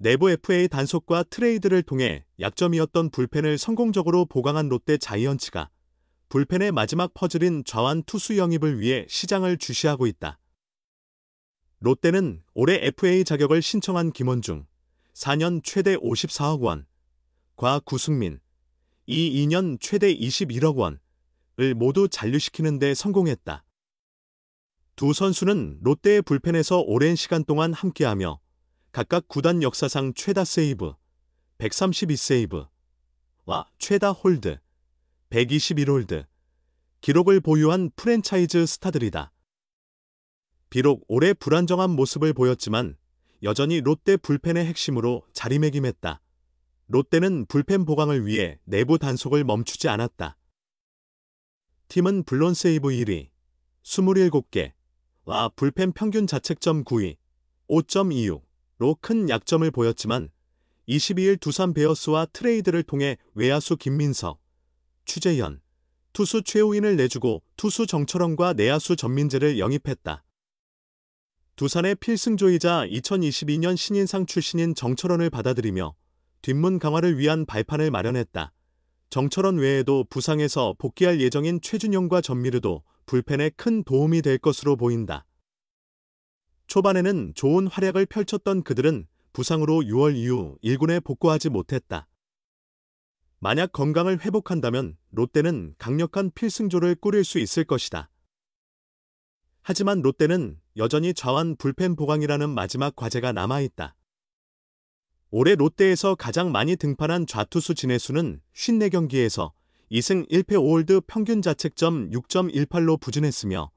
내부 FA 단속과 트레이드를 통해 약점이었던 불펜을 성공적으로 보강한 롯데 자이언츠가 불펜의 마지막 퍼즐인 좌완 투수 영입을 위해 시장을 주시하고 있다. 롯데는 올해 FA 자격을 신청한 김원중, 4년 최대 54억 원, 과 구승민, 이 2년 최대 21억 원을 모두 잔류시키는 데 성공했다. 두 선수는 롯데의 불펜에서 오랜 시간 동안 함께하며 각각 구단 역사상 최다 세이브, 132세이브와 최다 홀드, 121홀드 기록을 보유한 프랜차이즈 스타들이다. 비록 올해 불안정한 모습을 보였지만 여전히 롯데 불펜의 핵심으로 자리매김했다. 롯데는 불펜 보강을 위해 내부 단속을 멈추지 않았다. 팀은 블론 세이브 1위, 27개와 불펜 평균 자책점 9위, 5.26로 큰 약점을 보였지만 22일 두산 베어스와 트레이드를 통해 외야수 김민석, 추재현, 투수 최우인을 내주고 투수 정철원과 내야수 전민재를 영입했다. 두산의 필승조이자 2022년 신인상 출신인 정철원을 받아들이며 뒷문 강화를 위한 발판을 마련했다. 정철원 외에도 부상에서 복귀할 예정인 최준영과 전미르도 불펜에 큰 도움이 될 것으로 보인다. 초반에는 좋은 활약을 펼쳤던 그들은 부상으로 6월 이후 1군에 복구하지 못했다. 만약 건강을 회복한다면 롯데는 강력한 필승조를 꾸릴 수 있을 것이다. 하지만 롯데는 여전히 좌완 불펜 보강이라는 마지막 과제가 남아있다. 올해 롯데에서 가장 많이 등판한 좌투수 진해수는 54경기에서 2승 1패 5홀드 평균 자책점 6.18로 부진했으며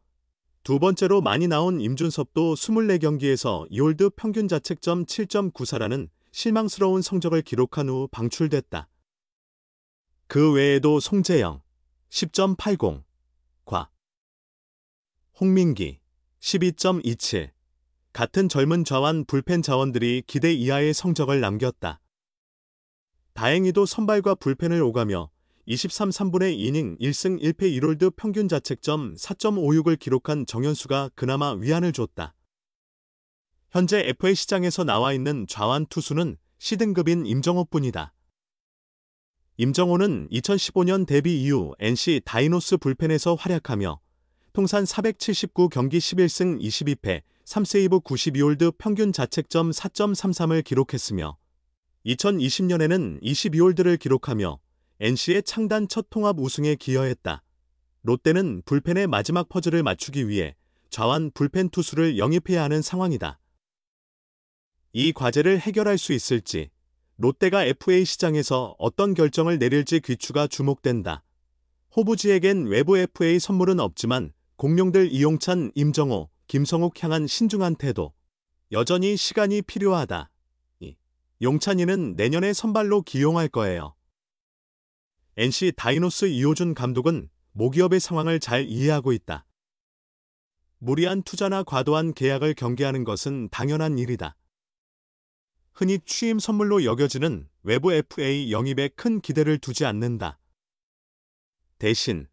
두 번째로 많이 나온 임준섭도 24경기에서 2홀드 평균 자책점 7.94라는 실망스러운 성적을 기록한 후 방출됐다. 그 외에도 송재영 10.80, 홍민기 12.27 같은 젊은 좌완 불펜 자원들이 기대 이하의 성적을 남겼다. 다행히도 선발과 불펜을 오가며 23, 3분의 2이닝 1승 1패 1홀드 평균 자책점 4.56을 기록한 정현수가 그나마 위안을 줬다. 현재 FA 시장에서 나와 있는 좌완 투수는 C등급인 임정호뿐이다. 임정호는 2015년 데뷔 이후 NC 다이노스 불펜에서 활약하며 통산 479경기 11승 22패 3세이브 92홀드 평균 자책점 4.33을 기록했으며 2020년에는 22홀드를 기록하며 NC의 창단 첫 통합 우승에 기여했다. 롯데는 불펜의 마지막 퍼즐을 맞추기 위해 좌완 불펜 투수를 영입해야 하는 상황이다. 이 과제를 해결할 수 있을지 롯데가 FA 시장에서 어떤 결정을 내릴지 귀추가 주목된다. 호부지에겐 외부 FA 선물은 없지만 공룡들 이용찬, 임정호, 김성욱 향한 신중한 태도. 여전히 시간이 필요하다. 용찬이는 내년에 선발로 기용할 거예요. NC 다이노스 이호준 감독은 모기업의 상황을 잘 이해하고 있다. 무리한 투자나 과도한 계약을 경계하는 것은 당연한 일이다. 흔히 취임 선물로 여겨지는 외부 FA 영입에 큰 기대를 두지 않는다. 대신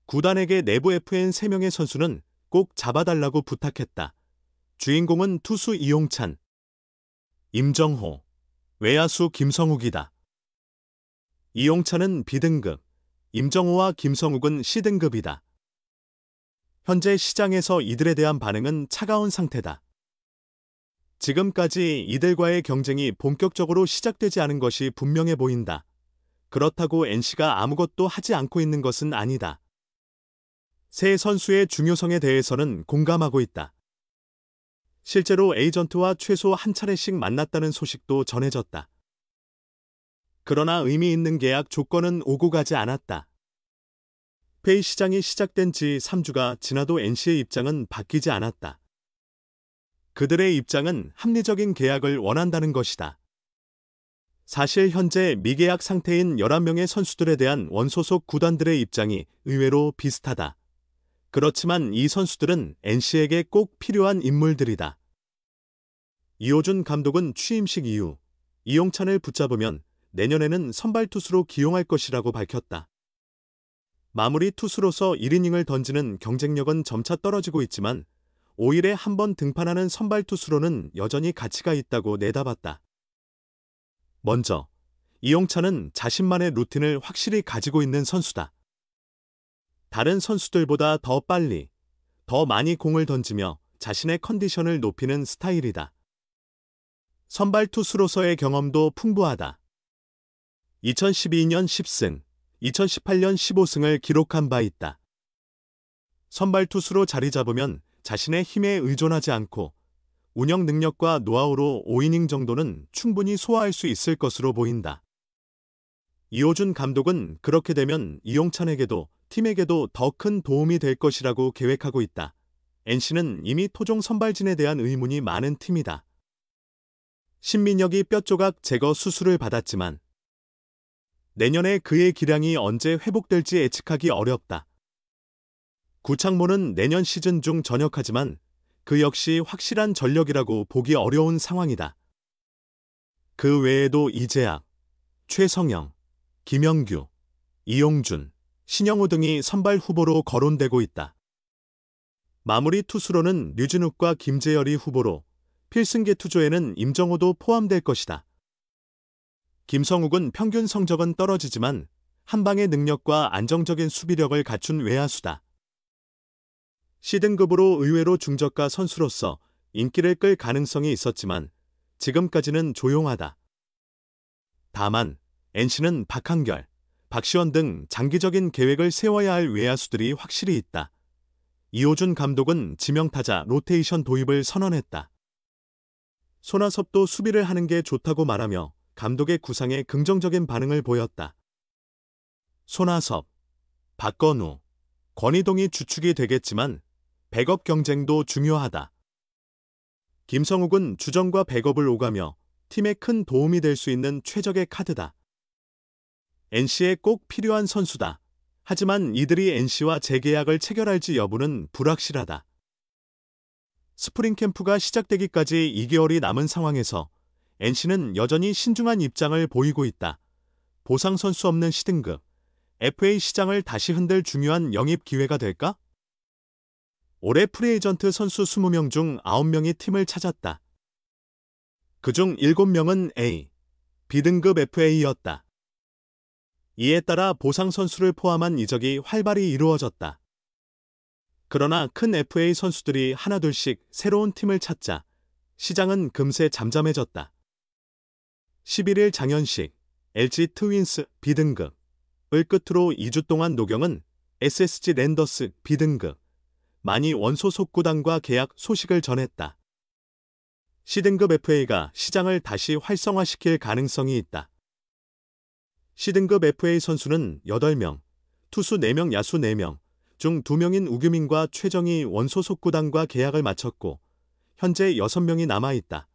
구단에게 내부 FN 3명의 선수는 꼭 잡아달라고 부탁했다. 주인공은 투수 이용찬, 임정호, 외야수 김성욱이다. 이용찬은 B등급, 임정호와 김성욱은 C등급이다. 현재 시장에서 이들에 대한 반응은 차가운 상태다. 지금까지 이들과의 경쟁이 본격적으로 시작되지 않은 것이 분명해 보인다. 그렇다고 NC가 아무것도 하지 않고 있는 것은 아니다. 새 선수의 중요성에 대해서는 공감하고 있다. 실제로 에이전트와 최소 한 차례씩 만났다는 소식도 전해졌다. 그러나 의미 있는 계약 조건은 오고 가지 않았다. FA 시장이 시작된 지 3주가 지나도 NC의 입장은 바뀌지 않았다. 그들의 입장은 합리적인 계약을 원한다는 것이다. 사실 현재 미계약 상태인 11명의 선수들에 대한 원소속 구단들의 입장이 의외로 비슷하다. 그렇지만 이 선수들은 NC에게 꼭 필요한 인물들이다. 이호준 감독은 취임식 이후 이용찬을 붙잡으면 내년에는 선발 투수로 기용할 것이라고 밝혔다. 마무리 투수로서 1이닝을 던지는 경쟁력은 점차 떨어지고 있지만 5일에 한 번 등판하는 선발 투수로는 여전히 가치가 있다고 내다봤다. 먼저, 이용찬은 자신만의 루틴을 확실히 가지고 있는 선수다. 다른 선수들보다 더 빨리, 더 많이 공을 던지며 자신의 컨디션을 높이는 스타일이다. 선발 투수로서의 경험도 풍부하다. 2012년 10승, 2018년 15승을 기록한 바 있다. 선발 투수로 자리 잡으면 자신의 힘에 의존하지 않고 운영 능력과 노하우로 5이닝 정도는 충분히 소화할 수 있을 것으로 보인다. 이호준 감독은 그렇게 되면 이용찬에게도 팀에게도 더 큰 도움이 될 것이라고 계획하고 있다. NC는 이미 토종 선발진에 대한 의문이 많은 팀이다. 신민혁이 뼈조각 제거 수술을 받았지만 내년에 그의 기량이 언제 회복될지 예측하기 어렵다. 구창모는 내년 시즌 중 전역하지만 그 역시 확실한 전력이라고 보기 어려운 상황이다. 그 외에도 이재학, 최성영, 김영규, 이용준, 신영호 등이 선발 후보로 거론되고 있다. 마무리 투수로는 류진욱과 김재열이 후보로 필승계 투조에는 임정호도 포함될 것이다. 김성욱은 평균 성적은 떨어지지만 한방의 능력과 안정적인 수비력을 갖춘 외야수다. C등급으로 의외로 중저가 선수로서 인기를 끌 가능성이 있었지만 지금까지는 조용하다. 다만 NC는 박한결, 박시원 등 장기적인 계획을 세워야 할 외야수들이 확실히 있다. 이호준 감독은 지명타자 로테이션 도입을 선언했다. 손아섭도 수비를 하는 게 좋다고 말하며 감독의 구상에 긍정적인 반응을 보였다. 손아섭, 박건우, 권희동이 주축이 되겠지만 백업 경쟁도 중요하다. 김성욱은 주전과 백업을 오가며 팀에 큰 도움이 될 수 있는 최적의 카드다. NC에 꼭 필요한 선수다. 하지만 이들이 NC와 재계약을 체결할지 여부는 불확실하다. 스프링 캠프가 시작되기까지 2개월이 남은 상황에서 NC는 여전히 신중한 입장을 보이고 있다. 보상 선수 없는 C등급, FA 시장을 다시 흔들 중요한 영입 기회가 될까? 올해 프리에이전트 선수 20명 중 9명이 팀을 찾았다. 그중 7명은 A, B등급 FA였다. 이에 따라 보상 선수를 포함한 이적이 활발히 이루어졌다. 그러나 큰 FA 선수들이 하나둘씩 새로운 팀을 찾자 시장은 금세 잠잠해졌다. 11일 장현식, LG 트윈스 B등급을 끝으로 2주 동안 노경은 SSG 랜더스 B등급, 많이 원소속 구단과 계약 소식을 전했다. C등급 FA가 시장을 다시 활성화시킬 가능성이 있다. C등급 FA 선수는 8명, 투수 4명, 야수 4명 중 2명인 우규민과 최정이 원소속 구단과 계약을 마쳤고 현재 6명이 남아있다.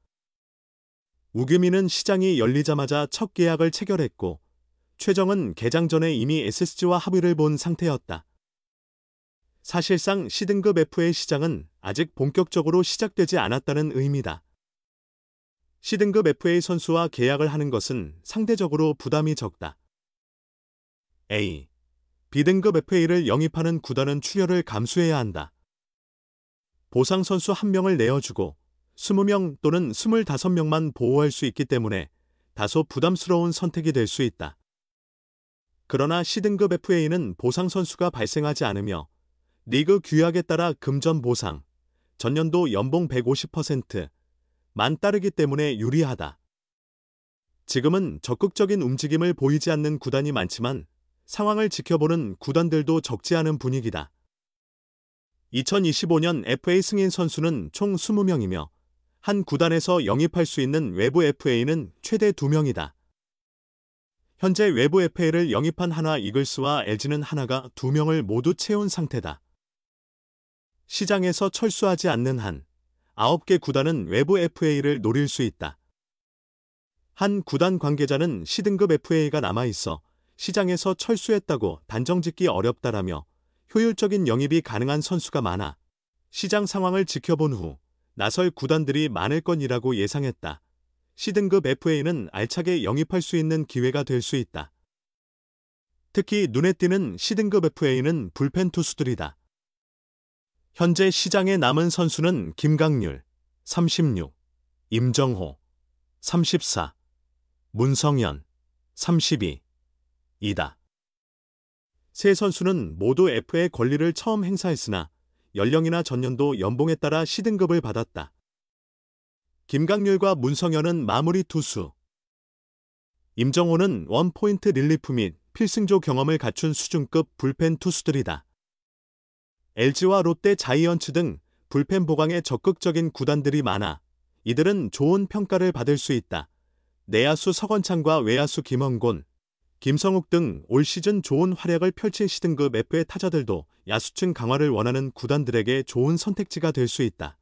우규민은 시장이 열리자마자 첫 계약을 체결했고 최정은 개장 전에 이미 SSG와 합의를 본 상태였다. 사실상 C등급 FA 시장은 아직 본격적으로 시작되지 않았다는 의미다. C등급 FA 선수와 계약을 하는 것은 상대적으로 부담이 적다. A, B등급 FA를 영입하는 구단은 출혈을 감수해야 한다. 보상 선수 1명을 내어주고 20명 또는 25명만 보호할 수 있기 때문에 다소 부담스러운 선택이 될 수 있다. 그러나 C등급 FA는 보상 선수가 발생하지 않으며 리그 규약에 따라 금전 보상, 전년도 연봉 150%만 따르기 때문에 유리하다. 지금은 적극적인 움직임을 보이지 않는 구단이 많지만 상황을 지켜보는 구단들도 적지 않은 분위기다. 2025년 FA 승인 선수는 총 20명이며 한 구단에서 영입할 수 있는 외부 FA는 최대 2명이다. 현재 외부 FA를 영입한 하나 이글스와 LG는 하나가 2명을 모두 채운 상태다. 시장에서 철수하지 않는 한 9개 구단은 외부 FA를 노릴 수 있다. 한 구단 관계자는 C등급 FA가 남아있어 시장에서 철수했다고 단정짓기 어렵다라며 효율적인 영입이 가능한 선수가 많아 시장 상황을 지켜본 후 나설 구단들이 많을 것이라고 예상했다. C등급 FA는 알차게 영입할 수 있는 기회가 될 수 있다. 특히 눈에 띄는 C등급 FA는 불펜 투수들이다. 현재 시장에 남은 선수는 김강률, 36, 임정호, 34, 문성현 32 이다. 세 선수는 모두 F의 권리를 처음 행사했으나 연령이나 전년도 연봉에 따라 C등급을 받았다. 김강률과 문성현은 마무리 투수. 임정호는 원포인트 릴리프 및 필승조 경험을 갖춘 수준급 불펜 투수들이다. LG와 롯데, 자이언츠 등 불펜 보강에 적극적인 구단들이 많아 이들은 좋은 평가를 받을 수 있다. 내야수 서건창과 외야수 김헌곤, 김성욱 등 올 시즌 좋은 활약을 펼칠 C등급 F의 타자들도 야수층 강화를 원하는 구단들에게 좋은 선택지가 될 수 있다.